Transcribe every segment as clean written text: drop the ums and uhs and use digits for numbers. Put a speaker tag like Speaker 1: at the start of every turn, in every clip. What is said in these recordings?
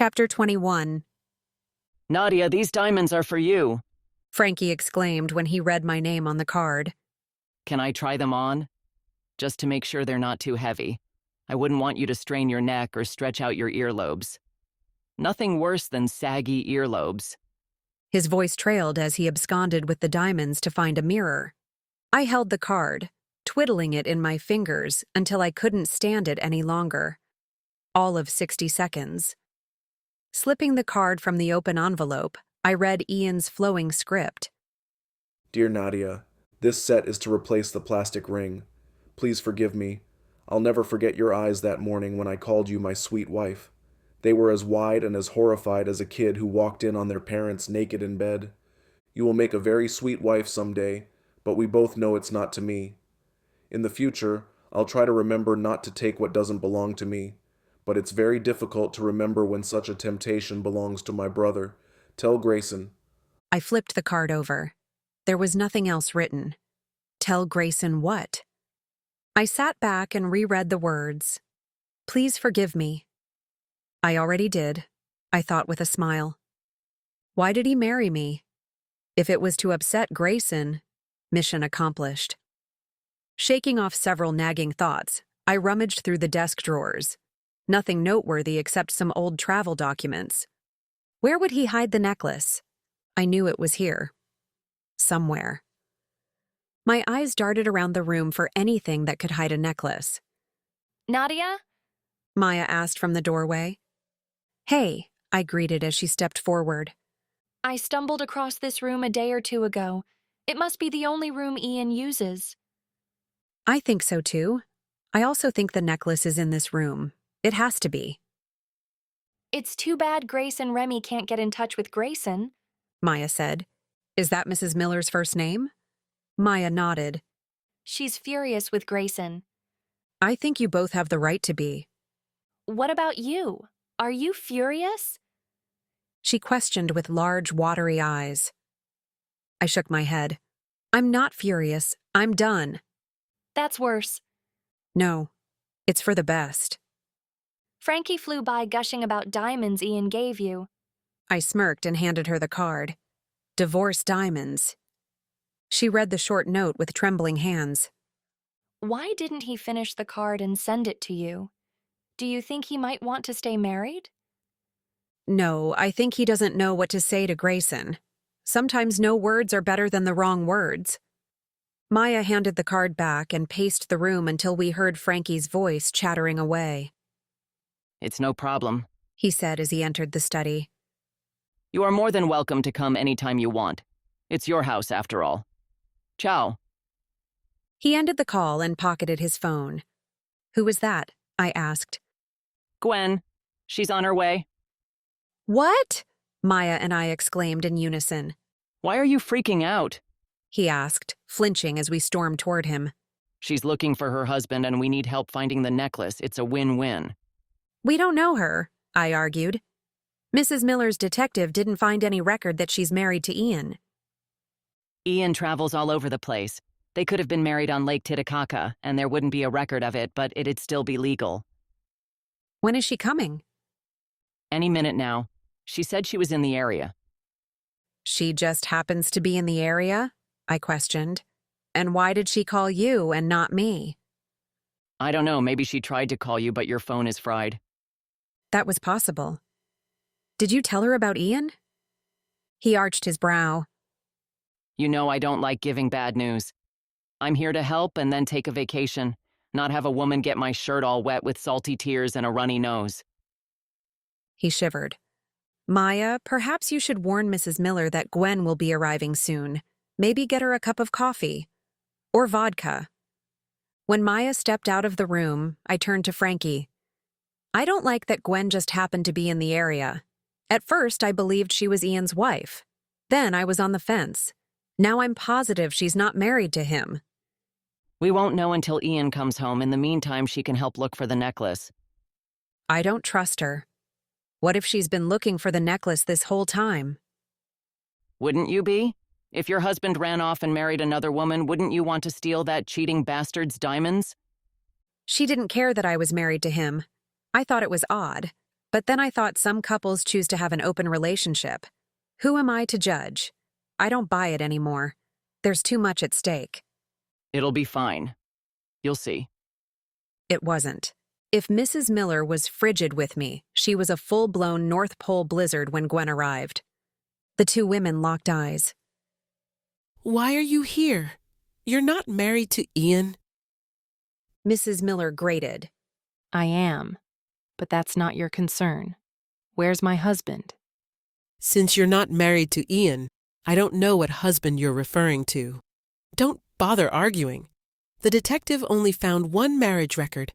Speaker 1: Chapter 21.
Speaker 2: Nadia, these diamonds are for you.
Speaker 1: Frankie exclaimed when he read my name on the card.
Speaker 2: Can I try them on? Just to make sure they're not too heavy. I wouldn't want you to strain your neck or stretch out your earlobes. Nothing worse than saggy earlobes.
Speaker 1: His voice trailed as he absconded with the diamonds to find a mirror. I held the card, twiddling it in my fingers until I couldn't stand it any longer. All of 60 seconds. Slipping the card from the open envelope, I read Ian's flowing script.
Speaker 3: Dear Nadia, this set is to replace the plastic ring. Please forgive me. I'll never forget your eyes that morning when I called you my sweet wife. They were as wide and as horrified as a kid who walked in on their parents naked in bed. You will make a very sweet wife someday, but we both know it's not to me. In the future, I'll try to remember not to take what doesn't belong to me, but it's very difficult to remember when such a temptation belongs to my brother. Tell Grayson.
Speaker 1: I flipped the card over. There was nothing else written. Tell Grayson what? I sat back and reread the words. Please forgive me. I already did, I thought with a smile. Why did he marry me? If it was to upset Grayson, mission accomplished. Shaking off several nagging thoughts, I rummaged through the desk drawers. Nothing noteworthy except some old travel documents. Where would he hide the necklace? I knew it was here. Somewhere. My eyes darted around the room for anything that could hide a necklace.
Speaker 4: Nadia?
Speaker 1: Maya asked from the doorway. Hey, I greeted as she stepped forward.
Speaker 4: I stumbled across this room a day or two ago. It must be the only room Ian uses.
Speaker 1: I think so too. I also think the necklace is in this room. It has to be.
Speaker 4: It's too bad Grace and Remy can't get in touch with Grayson,
Speaker 1: Maya said. Is that Mrs. Miller's first name? Maya nodded.
Speaker 4: She's furious with Grayson.
Speaker 1: I think you both have the right to be.
Speaker 4: What about you? Are you furious?
Speaker 1: She questioned with large, watery eyes. I shook my head. I'm not furious. I'm done.
Speaker 4: That's worse.
Speaker 1: No, it's for the best.
Speaker 4: Frankie flew by gushing about diamonds Ian gave you.
Speaker 1: I smirked and handed her the card. Divorce diamonds. She read the short note with trembling hands.
Speaker 4: Why didn't he finish the card and send it to you? Do you think he might want to stay married?
Speaker 1: No, I think he doesn't know what to say to Grayson. Sometimes no words are better than the wrong words. Maya handed the card back and paced the room until we heard Frankie's voice chattering away.
Speaker 2: It's no problem,
Speaker 1: He said as he entered the study.
Speaker 2: You are more than welcome to come anytime you want. It's your house, after all. Ciao.
Speaker 1: He ended the call and pocketed his phone. Who was that? I asked.
Speaker 2: Gwen, she's on her way.
Speaker 1: What? Maya and I exclaimed in unison.
Speaker 2: Why are you freaking out?
Speaker 1: He asked, flinching as we stormed toward him.
Speaker 2: She's looking for her husband and we need help finding the necklace. It's a win-win.
Speaker 1: We don't know her, I argued. Mrs. Miller's detective didn't find any record that she's married to Ian.
Speaker 2: Ian travels all over the place. They could have been married on Lake Titicaca, and there wouldn't be a record of it, but it'd still be legal.
Speaker 1: When is she coming?
Speaker 2: Any minute now. She said she was in the area.
Speaker 1: She just happens to be in the area? I questioned. And why did she call you and not me?
Speaker 2: I don't know, maybe she tried to call you, but your phone is fried.
Speaker 1: That was possible. Did you tell her about Ian? He arched his brow.
Speaker 2: You know I don't like giving bad news. I'm here to help and then take a vacation, not have a woman get my shirt all wet with salty tears and a runny nose.
Speaker 1: He shivered. Maya, perhaps you should warn Mrs. Miller that Gwen will be arriving soon. Maybe get her a cup of coffee. Or vodka. When Maya stepped out of the room, I turned to Frankie. I don't like that Gwen just happened to be in the area. At first, I believed she was Ian's wife. Then I was on the fence. Now I'm positive she's not married to him.
Speaker 2: We won't know until Ian comes home. In the meantime, she can help look for the necklace.
Speaker 1: I don't trust her. What if she's been looking for the necklace this whole time?
Speaker 2: Wouldn't you be? If your husband ran off and married another woman, wouldn't you want to steal that cheating bastard's diamonds?
Speaker 1: She didn't care that I was married to him. I thought it was odd, But then I thought some couples choose to have an open relationship. Who am I to judge? I don't buy it anymore. There's too much at stake.
Speaker 2: It'll be fine. You'll see.
Speaker 1: It wasn't. If Mrs. Miller was frigid with me, she was a full-blown North Pole blizzard when Gwen arrived. The two women locked eyes.
Speaker 5: Why are you here? You're not married to Ian.
Speaker 1: Mrs. Miller grated.
Speaker 4: I am, but that's not your concern. Where's my husband?
Speaker 5: Since you're not married to Ian, I don't know what husband you're referring to. Don't bother arguing. The detective only found one marriage record.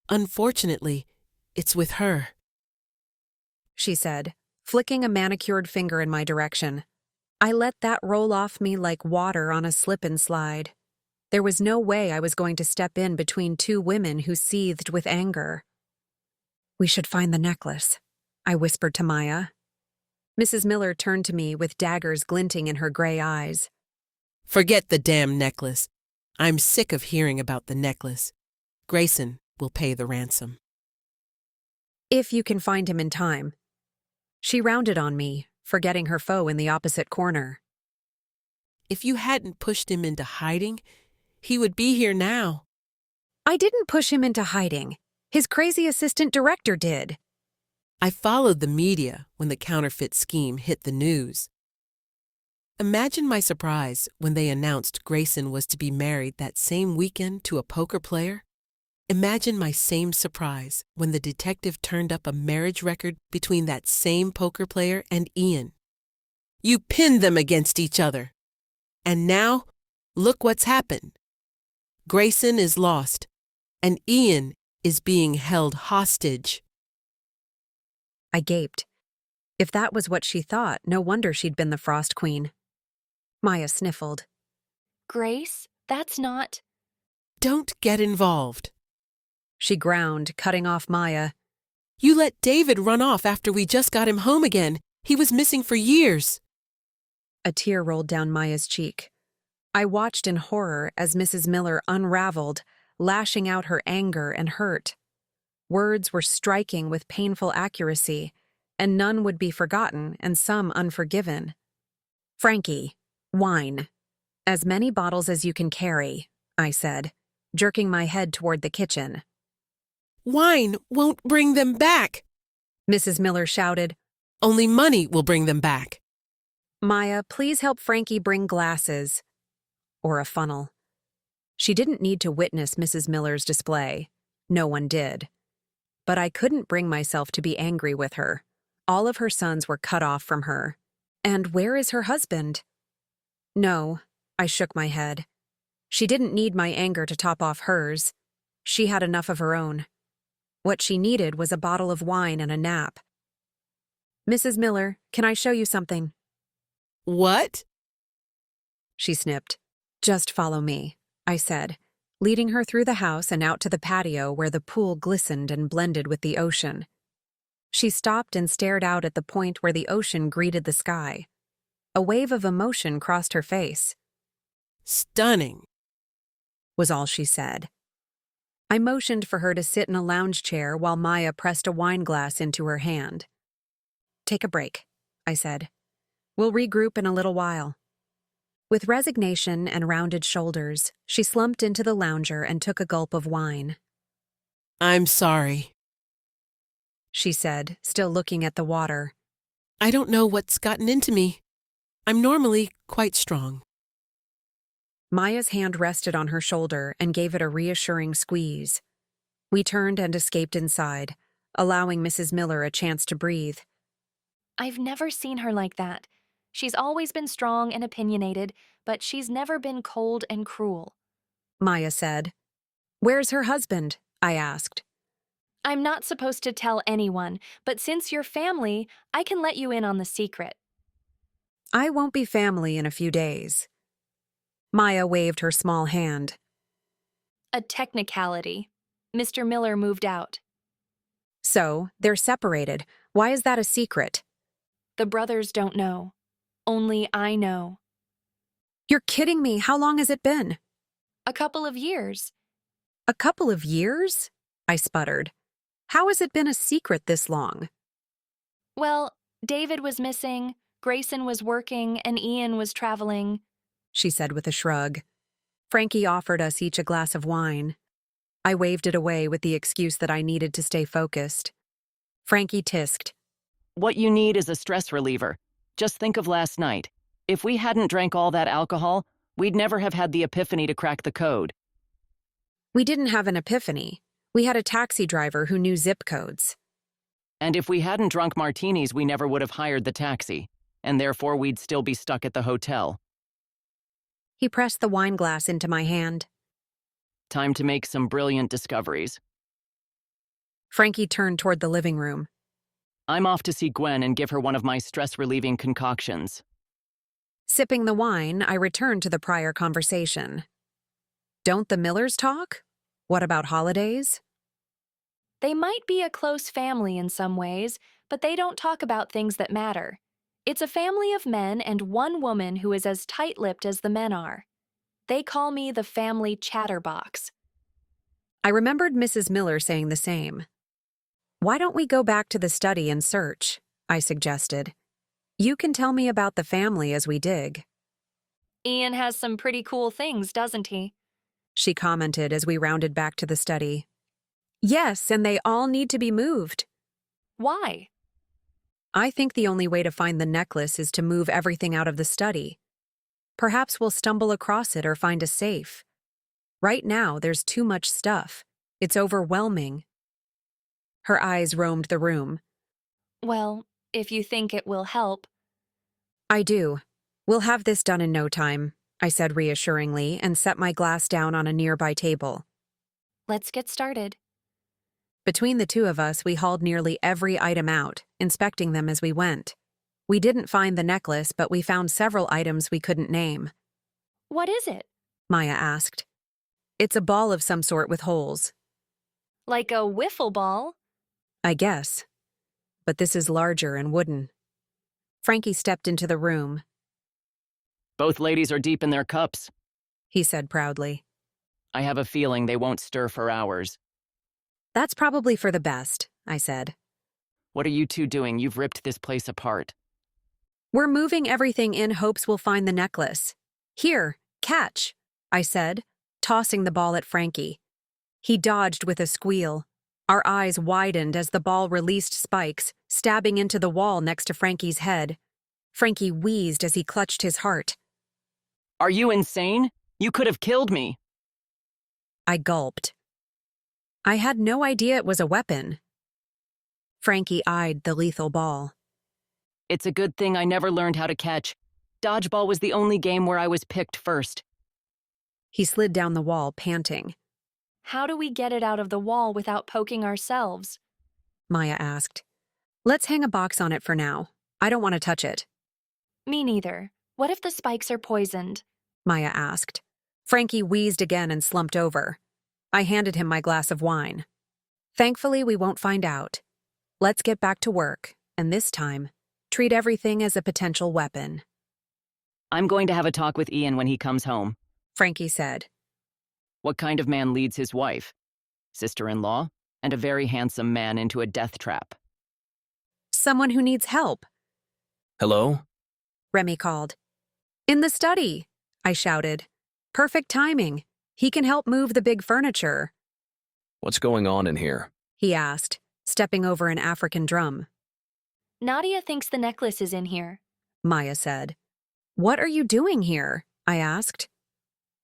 Speaker 5: Unfortunately, it's with her,
Speaker 1: She said, flicking a manicured finger in my direction. I let that roll off me like water on a slip and slide. There was no way I was going to step in between two women who seethed with anger. We should find the necklace, I whispered to Maya. Mrs. Miller turned to me with daggers glinting in her gray eyes.
Speaker 5: Forget the damn necklace. I'm sick of hearing about the necklace. Grayson will pay the ransom.
Speaker 1: If you can find him in time. She rounded on me, forgetting her foe in the opposite corner.
Speaker 5: If you hadn't pushed him into hiding, he would be here now.
Speaker 1: I didn't push him into hiding. His crazy assistant director did.
Speaker 5: I followed the media when the counterfeit scheme hit the news. Imagine my surprise when they announced Grayson was to be married that same weekend to a poker player. Imagine my same surprise when the detective turned up a marriage record between that same poker player and Ian. You pinned them against each other. And now, look what's happened. Grayson is lost, and Ian is being held hostage.
Speaker 1: I gaped. If that was what she thought, no wonder she'd been the Frost Queen. Maya sniffled.
Speaker 4: Grace, that's not…
Speaker 5: Don't get involved.
Speaker 1: She ground, cutting off Maya.
Speaker 5: You let David run off after we just got him home again. He was missing for years.
Speaker 1: A tear rolled down Maya's cheek. I watched in horror as Mrs. Miller unraveled, lashing out her anger and hurt. Words were striking with painful accuracy, and none would be forgotten and some unforgiven. Frankie, wine. As many bottles as you can carry, I said, jerking my head toward the kitchen.
Speaker 5: Wine won't bring them back,
Speaker 1: Mrs. Miller shouted.
Speaker 5: Only money will bring them back.
Speaker 1: Maya, please help Frankie bring glasses. Or a funnel. She didn't need to witness Mrs. Miller's display. No one did. But I couldn't bring myself to be angry with her. All of her sons were cut off from her. And where is her husband? No, I shook my head. She didn't need my anger to top off hers. She had enough of her own. What she needed was a bottle of wine and a nap. Mrs. Miller, can I show you something?
Speaker 5: What?
Speaker 1: She snipped. Just follow me, I said, leading her through the house and out to the patio where the pool glistened and blended with the ocean. She stopped and stared out at the point where the ocean greeted the sky. A wave of emotion crossed her face.
Speaker 5: Stunning,
Speaker 1: Was all she said. I motioned for her to sit in a lounge chair while Maya pressed a wine glass into her hand. Take a break, I said. We'll regroup in a little while. With resignation and rounded shoulders, she slumped into the lounger and took a gulp of wine.
Speaker 5: I'm sorry.
Speaker 1: She said, still looking at the water.
Speaker 5: I don't know what's gotten into me. I'm normally quite strong.
Speaker 1: Maya's hand rested on her shoulder and gave it a reassuring squeeze. We turned and escaped inside, allowing Mrs. Miller a chance to breathe.
Speaker 4: I've never seen her like that. She's always been strong and opinionated, but she's never been cold and cruel.
Speaker 1: Maya said. Where's her husband? I asked.
Speaker 4: I'm not supposed to tell anyone, but since you're family, I can let you in on the secret.
Speaker 1: I won't be family in a few days. Maya waved her small hand.
Speaker 4: A technicality. Mr. Miller moved out.
Speaker 1: So, they're separated. Why is that a secret?
Speaker 4: The brothers don't know. Only I know.
Speaker 1: You're kidding me. How long has it been?
Speaker 4: A couple of years.
Speaker 1: A couple of years? I sputtered. How has it been a secret this long?
Speaker 4: Well, David was missing, Grayson was working, and Ian was traveling.
Speaker 1: She said with a shrug. Frankie offered us each a glass of wine. I waved it away with the excuse that I needed to stay focused. Frankie tisked.
Speaker 2: What you need is a stress reliever. Just think of last night. If we hadn't drank all that alcohol, we'd never have had the epiphany to crack the code.
Speaker 1: We didn't have an epiphany. We had a taxi driver who knew zip codes.
Speaker 2: And if we hadn't drunk martinis, we never would have hired the taxi, and therefore we'd still be stuck at the hotel.
Speaker 1: He pressed the wine glass into my hand.
Speaker 2: Time to make some brilliant discoveries.
Speaker 1: Frankie turned toward the living room.
Speaker 2: I'm off to see Gwen and give her one of my stress-relieving concoctions.
Speaker 1: Sipping the wine, I returned to the prior conversation. Don't the Millers talk? What about holidays?
Speaker 4: They might be a close family in some ways, but they don't talk about things that matter. It's a family of men and one woman who is as tight-lipped as the men are. They call me the family chatterbox.
Speaker 1: I remembered Mrs. Miller saying the same. Why don't we go back to the study and search? I suggested. You can tell me about the family as we dig.
Speaker 4: Ian has some pretty cool things, doesn't he?
Speaker 1: She commented as we rounded back to the study. Yes, and they all need to be moved.
Speaker 4: Why?
Speaker 1: I think the only way to find the necklace is to move everything out of the study. Perhaps we'll stumble across it or find a safe. Right now, there's too much stuff. It's overwhelming. Her eyes roamed the room.
Speaker 4: Well, if you think it will help.
Speaker 1: I do. We'll have this done in no time, I said reassuringly and set my glass down on a nearby table.
Speaker 4: Let's get started.
Speaker 1: Between the two of us, we hauled nearly every item out, inspecting them as we went. We didn't find the necklace, but we found several items we couldn't name.
Speaker 4: What is it?
Speaker 1: Maya asked. It's a ball of some sort with holes.
Speaker 4: Like a wiffle ball?
Speaker 1: I guess. But this is larger and wooden. Frankie stepped into the room.
Speaker 2: Both ladies are deep in their cups,
Speaker 1: He said proudly.
Speaker 2: I have a feeling they won't stir for hours.
Speaker 1: That's probably for the best, I said.
Speaker 2: What are you two doing? You've ripped this place apart.
Speaker 1: We're moving everything in hopes we'll find the necklace. Here, catch, I said, tossing the ball at Frankie. He dodged with a squeal. Our eyes widened as the ball released spikes, stabbing into the wall next to Frankie's head. Frankie wheezed as he clutched his heart.
Speaker 2: Are you insane? You could have killed me.
Speaker 1: I gulped. I had no idea it was a weapon. Frankie eyed the lethal ball.
Speaker 2: It's a good thing I never learned how to catch. Dodgeball was the only game where I was picked first.
Speaker 1: He slid down the wall, panting.
Speaker 4: How do we get it out of the wall without poking ourselves?
Speaker 1: Maya asked. Let's hang a box on it for now. I don't want to touch it.
Speaker 4: Me neither. What if the spikes are poisoned?
Speaker 1: Maya asked. Frankie wheezed again and slumped over. I handed him my glass of wine. Thankfully, we won't find out. Let's get back to work, and this time, treat everything as a potential weapon.
Speaker 2: I'm going to have a talk with Ian when he comes home.
Speaker 1: Frankie said.
Speaker 2: What kind of man leads his wife? Sister-in-law, and a very handsome man into a death trap.
Speaker 1: Someone who needs help,
Speaker 6: Hello?
Speaker 1: Remy called. In the study, I shouted. Perfect timing. He can help move the big furniture,
Speaker 6: What's going on in here?
Speaker 1: he asked, stepping over an African drum.
Speaker 4: Nadia thinks the necklace is in here.
Speaker 1: Maya said. What are you doing here? I asked.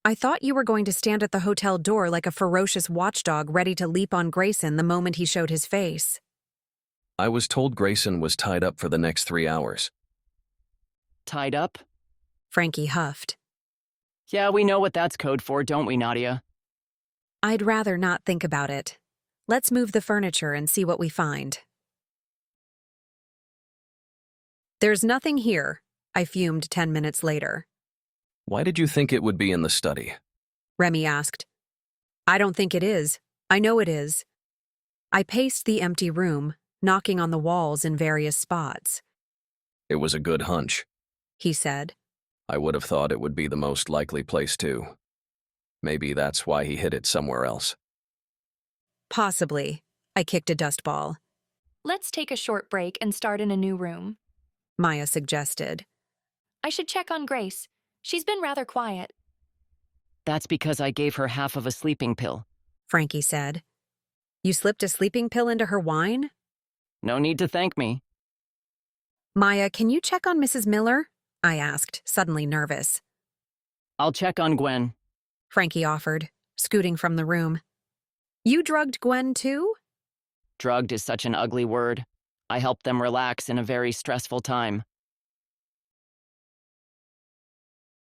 Speaker 1: I thought you were going to stand at the hotel door like a ferocious watchdog ready to leap on Grayson the moment he showed his face.
Speaker 6: I was told Grayson was tied up for the next 3 hours.
Speaker 2: Tied up?
Speaker 1: Frankie huffed.
Speaker 2: Yeah, we know what that's code for, don't we, Nadia?
Speaker 1: I'd rather not think about it. Let's move the furniture and see what we find. There's nothing here, I fumed 10 minutes later.
Speaker 6: Why did you think it would be in the study?
Speaker 1: Remy asked. I don't think it is. I know it is. I paced the empty room, knocking on the walls in various spots.
Speaker 6: It was a good hunch.
Speaker 1: He said.
Speaker 6: I would have thought it would be the most likely place too. Maybe that's why he hid it somewhere else.
Speaker 1: Possibly. I kicked a dust ball.
Speaker 4: Let's take a short break and start in a new room.
Speaker 1: Maya suggested.
Speaker 4: I should check on Grace. She's been rather quiet.
Speaker 2: That's because I gave her half of a sleeping pill.
Speaker 1: Frankie said. You slipped a sleeping pill into her wine?
Speaker 2: No need to thank me.
Speaker 1: Maya, can you check on Mrs. Miller? I asked, suddenly nervous.
Speaker 2: I'll check on Gwen.
Speaker 1: Frankie offered, scooting from the room. You drugged Gwen too?
Speaker 2: Drugged is such an ugly word. I helped them relax in a very stressful time.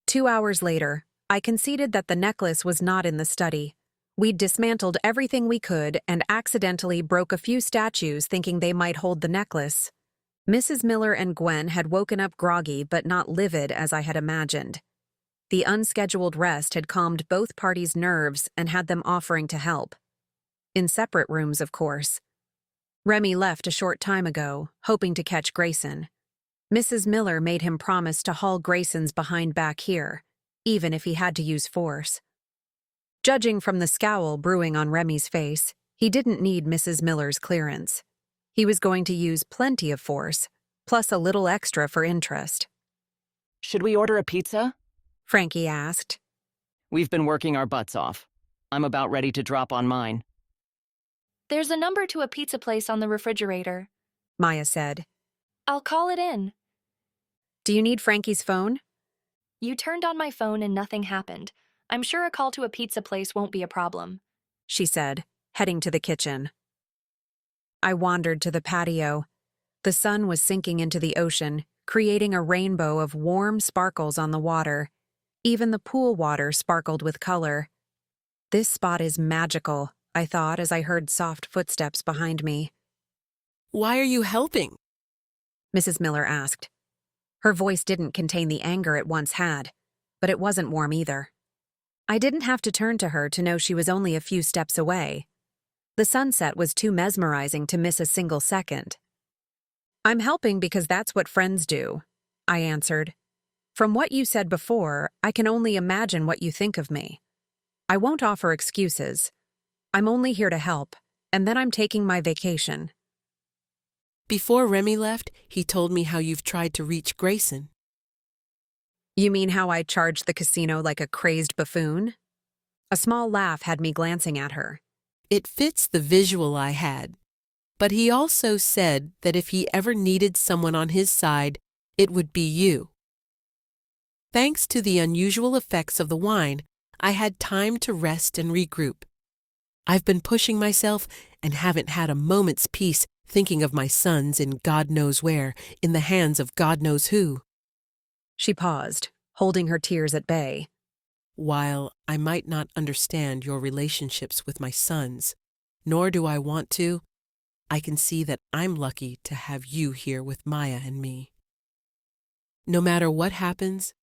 Speaker 1: 2 hours later, I conceded that the necklace was not in the study. We'd dismantled everything we could and accidentally broke a few statues thinking they might hold the necklace. Mrs. Miller and Gwen had woken up groggy but not livid as I had imagined. The unscheduled rest had calmed both parties' nerves and had them offering to help. In separate rooms, of course. Remy left a short time ago, hoping to catch Grayson. Mrs. Miller made him promise to haul Grayson's behind back here, even if he had to use force. Judging from the scowl brewing on Remy's face, he didn't need Mrs. Miller's clearance. He was going to use plenty of force, plus a little extra for interest.
Speaker 2: Should we order a pizza?
Speaker 1: Frankie asked.
Speaker 2: We've been working our butts off. I'm about ready to drop on mine.
Speaker 4: There's a number to a pizza place on the refrigerator.
Speaker 1: Maya said.
Speaker 4: I'll call it in.
Speaker 1: Do you need Frankie's phone?
Speaker 4: You turned on my phone and nothing happened. I'm sure a call to a pizza place won't be a problem.
Speaker 1: She said, heading to the kitchen. I wandered to the patio. The sun was sinking into the ocean, creating a rainbow of warm sparkles on the water. Even the pool water sparkled with color. This spot is magical, I thought as I heard soft footsteps behind me.
Speaker 5: Why are you helping?
Speaker 1: Mrs. Miller asked. Her voice didn't contain the anger it once had, but it wasn't warm either. I didn't have to turn to her to know she was only a few steps away. The sunset was too mesmerizing to miss a single second. I'm helping because that's what friends do, I answered. From what you said before, I can only imagine what you think of me. I won't offer excuses. I'm only here to help, and then I'm taking my vacation.
Speaker 5: Before Remy left, he told me how you've tried to reach Grayson.
Speaker 1: You mean how I charged the casino like a crazed buffoon? A small laugh had me glancing at her.
Speaker 5: It fits the visual I had. But he also said that if he ever needed someone on his side, it would be you. Thanks to the unusual effects of the wine, I had time to rest and regroup. I've been pushing myself and haven't had a moment's peace thinking of my sons in God knows where, in the hands of God knows who.
Speaker 1: She paused, holding her tears at bay.
Speaker 5: While I might not understand your relationships with my sons, nor do I want to, I can see that I'm lucky to have you here with Maya and me. No matter what happens,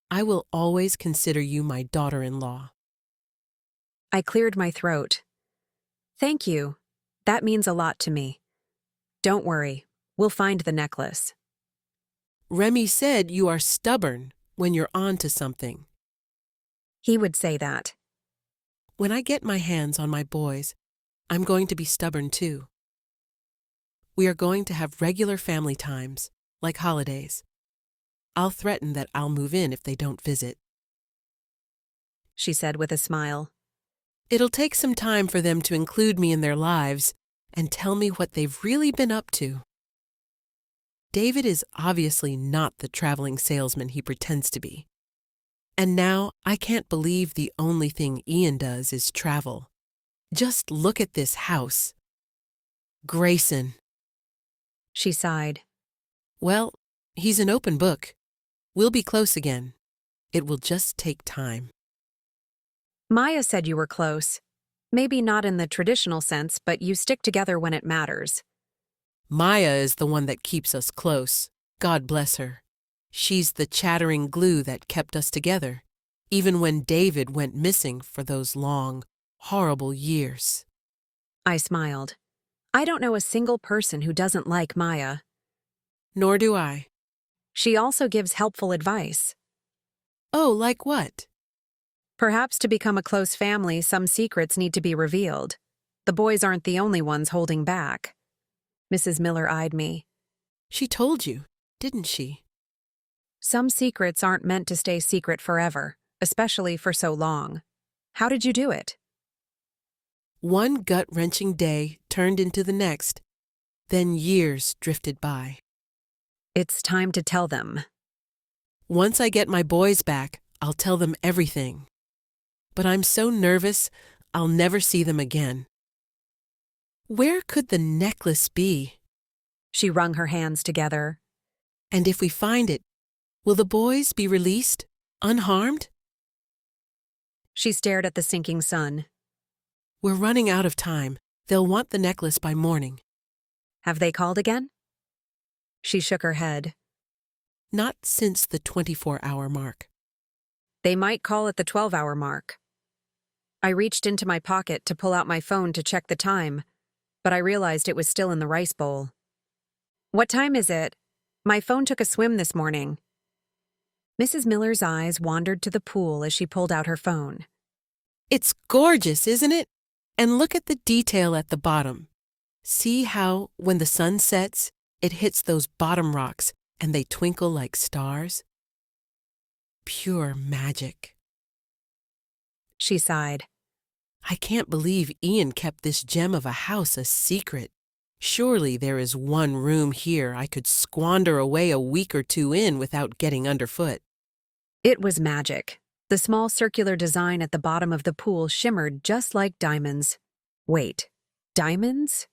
Speaker 5: I will always consider you my daughter-in-law.
Speaker 1: I cleared my throat. Thank you. That means a lot to me. Don't worry, we'll find the necklace.
Speaker 5: Remy said you are stubborn when you're on to something.
Speaker 1: He would say that.
Speaker 5: When I get my hands on my boys, I'm going to be stubborn too. We are going to have regular family times, like holidays. I'll threaten that I'll move in if they don't visit.
Speaker 1: She said with a smile.
Speaker 5: It'll take some time for them to include me in their lives and tell me what they've really been up to. David is obviously not the traveling salesman he pretends to be. And now I can't believe the only thing Ian does is travel. Just look at this house. Grayson.
Speaker 1: She sighed.
Speaker 5: Well, he's an open book. We'll be close again. It will just take time.
Speaker 1: Maya said you were close. Maybe not in the traditional sense, but you stick together when it matters.
Speaker 5: Maya is the one that keeps us close. God bless her. She's the chattering glue that kept us together, even when David went missing for those long, horrible years.
Speaker 1: I smiled. I don't know a single person who doesn't like Maya.
Speaker 5: Nor do I.
Speaker 1: She also gives helpful advice.
Speaker 5: Oh, like what?
Speaker 1: Perhaps to become a close family, some secrets need to be revealed. The boys aren't the only ones holding back. Mrs. Miller eyed me.
Speaker 5: She told you, didn't she?
Speaker 1: Some secrets aren't meant to stay secret forever, especially for so long. How did you do it?
Speaker 5: One gut-wrenching day turned into the next. Then years drifted by.
Speaker 1: It's time to tell them.
Speaker 5: Once I get my boys back, I'll tell them everything. But I'm so nervous, I'll never see them again. Where could the necklace be?
Speaker 1: She wrung her hands together.
Speaker 5: And if we find it, will the boys be released, unharmed?
Speaker 1: She stared at the sinking sun.
Speaker 5: We're running out of time. They'll want the necklace by morning.
Speaker 1: Have they called again? She shook her head.
Speaker 5: Not since the 24-hour mark.
Speaker 1: They might call at the 12-hour mark. I reached into my pocket to pull out my phone to check the time, but I realized it was still in the rice bowl. What time is it? My phone took a swim this morning. Mrs. Miller's eyes wandered to the pool as she pulled out her phone.
Speaker 5: It's gorgeous, isn't it? And look at the detail at the bottom. See how, when the sun sets, it hits those bottom rocks and they twinkle like stars? Pure magic.
Speaker 1: She sighed.
Speaker 5: I can't believe Ian kept this gem of a house a secret. Surely there is one room here I could squander away a week or two in without getting underfoot.
Speaker 1: It was magic. The small circular design at the bottom of the pool shimmered just like diamonds. Wait, diamonds?